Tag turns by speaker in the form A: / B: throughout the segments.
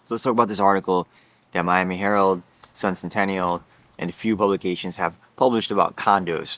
A: So let's talk about this article that Miami Herald, Sentinel, and a few publications have published about condos.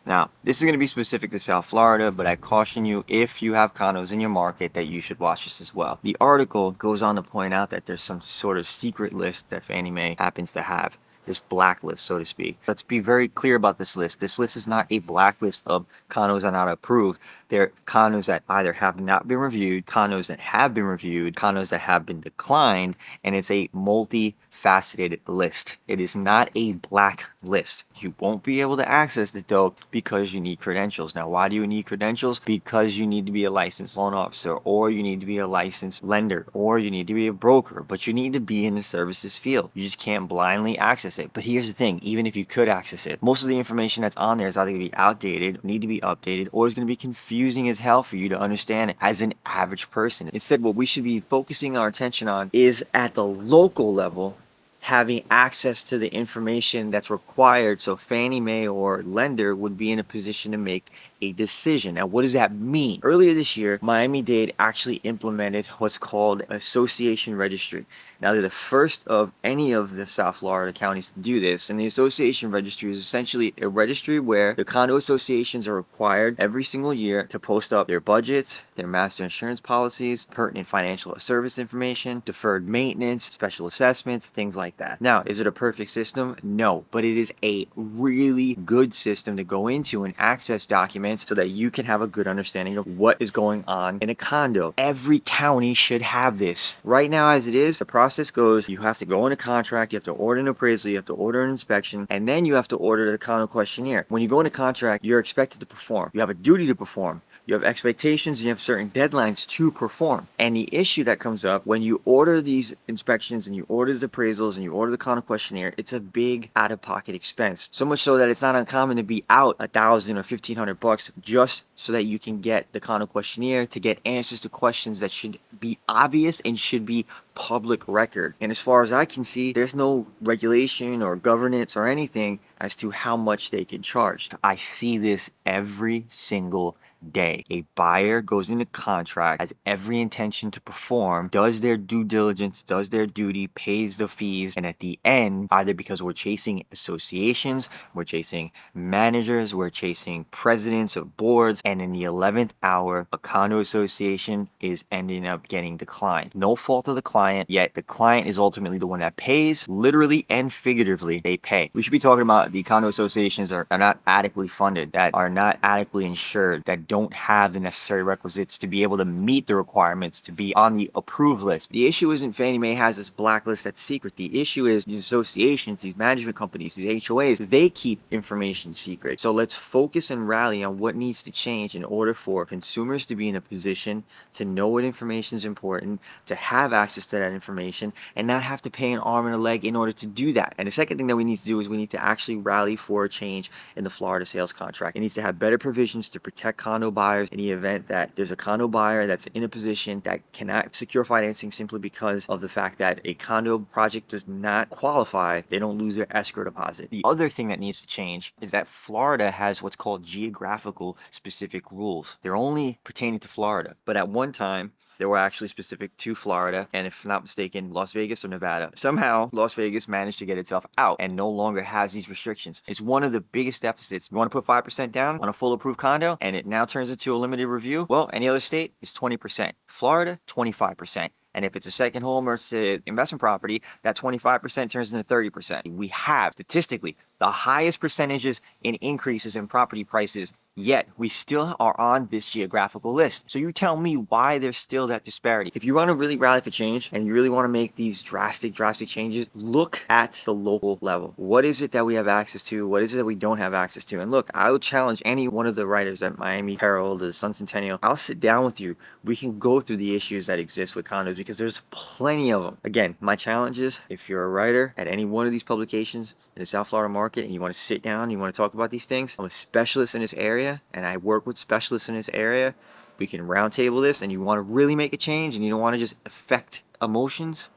A: Now, this is going to be specific to South Florida, but I caution you, if you have condos in your market, that you should watch this as well. The article goes on to point out that there's some sort of secret list that Fannie Mae happens to have. This blacklist, so to speak. Let's be very clear about this list. This list is not a blacklist of condos that are not approved. They're condos that either have not been reviewed, condos that have been reviewed, condos that have been declined, and it's a multifaceted list. It is not a blacklist. You won't be able to access it though because you need credentials. Now, why do you need credentials? Because you need to be a licensed loan officer, or you need to be a licensed lender, or you need to be a broker, but you need to be in the services field. You just can't blindly access it. But here's the thing, even if you could access it, most of the information that's on there is either going to be outdated, need to be updated, or is going to be confusing as hell for you to understand it as an average person. Instead, what we should be focusing our attention on is at the local level, having access to the information that's required so Fannie Mae or lender would be in a position to make a decision. Now, what does that mean? Earlier this year, Miami-Dade actually implemented what's called association registry. Now, they're the first of any of the South Florida counties to do this, and the association registry is essentially a registry where the condo associations are required every single year to post up their budgets, their master insurance policies, pertinent financial service information, deferred maintenance, special assessments, things like that. Now, is it a perfect system? No, but it is a really good system to go into and access documents so that you can have a good understanding of what is going on in a condo. Every county should have this. Right now, as it is, the process goes, you have to go in a contract, you have to order an appraisal, you have to order an inspection, and then you have to order the condo questionnaire. When you go in a contract, you're expected to perform. You have a duty to perform. You have expectations, you have certain deadlines to perform. And the issue that comes up when you order these inspections and you order these appraisals and you order the condo questionnaire, it's a big out-of-pocket expense. So much so that it's not uncommon to be out $1,000 or $1,500 just so that you can get the condo questionnaire, to get answers to questions that should be obvious and should be public record. And as far as I can see, there's no regulation or governance or anything as to how much they can charge. I see this every single day. A buyer goes into contract, has every intention to perform, does their due diligence, does their duty, pays the fees, and at the end, either because we're chasing associations, we're chasing managers, we're chasing presidents of boards, and in the 11th hour, a condo association is ending up getting declined. No fault of the client, yet the client is ultimately the one that pays. Literally and figuratively, they pay. We should be talking about the condo associations are not adequately funded, that are not adequately insured, that don't have the necessary requisites to be able to meet the requirements to be on the approved list. The issue isn't Fannie Mae has this blacklist that's secret. The issue is these associations, these management companies, these HOAs, they keep information secret. So let's focus and rally on what needs to change in order for consumers to be in a position to know what information is important, to have access to that information, and not have to pay an arm and a leg in order to do that. And the second thing that we need to do is we need to actually rally for a change in the Florida sales contract. It needs to have better provisions to protect condo buyers in the event that there's a condo buyer that's in a position that cannot secure financing simply because of the fact that a condo project does not qualify. They don't lose their escrow deposit. The other thing that needs to change is that Florida has what's called geographical specific rules. They're only pertaining to Florida, but at one time they were actually specific to Florida, and if not mistaken, Las Vegas or Nevada. Somehow, Las Vegas managed to get itself out and no longer has these restrictions. It's one of the biggest deficits. You want to put 5% down on a full approved condo, and it now turns into a limited review? Well, any other state is 20%. Florida, 25%. And if it's a second home or it's an investment property, that 25% turns into 30%. We have, statistically, the highest percentages in increases in property prices, yet we still are on this geographical list. So you tell me why there's still that disparity. If you want to really rally for change and you really want to make these drastic changes, look at the local level. What is it that we have access to? What is it that we don't have access to? And look, I would challenge any one of the writers at Miami Herald or the Sentinel. I'll sit down with you. We can go through the issues that exist with condos because there's plenty of them. Again, my challenge is if you're a writer at any one of these publications in the South Florida market and you want to sit down, you want to talk about these things, I'm a specialist in this area and I work with specialists in this area. We can roundtable this, and you want to really make a change and you don't want to just affect emotions,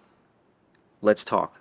A: let's talk.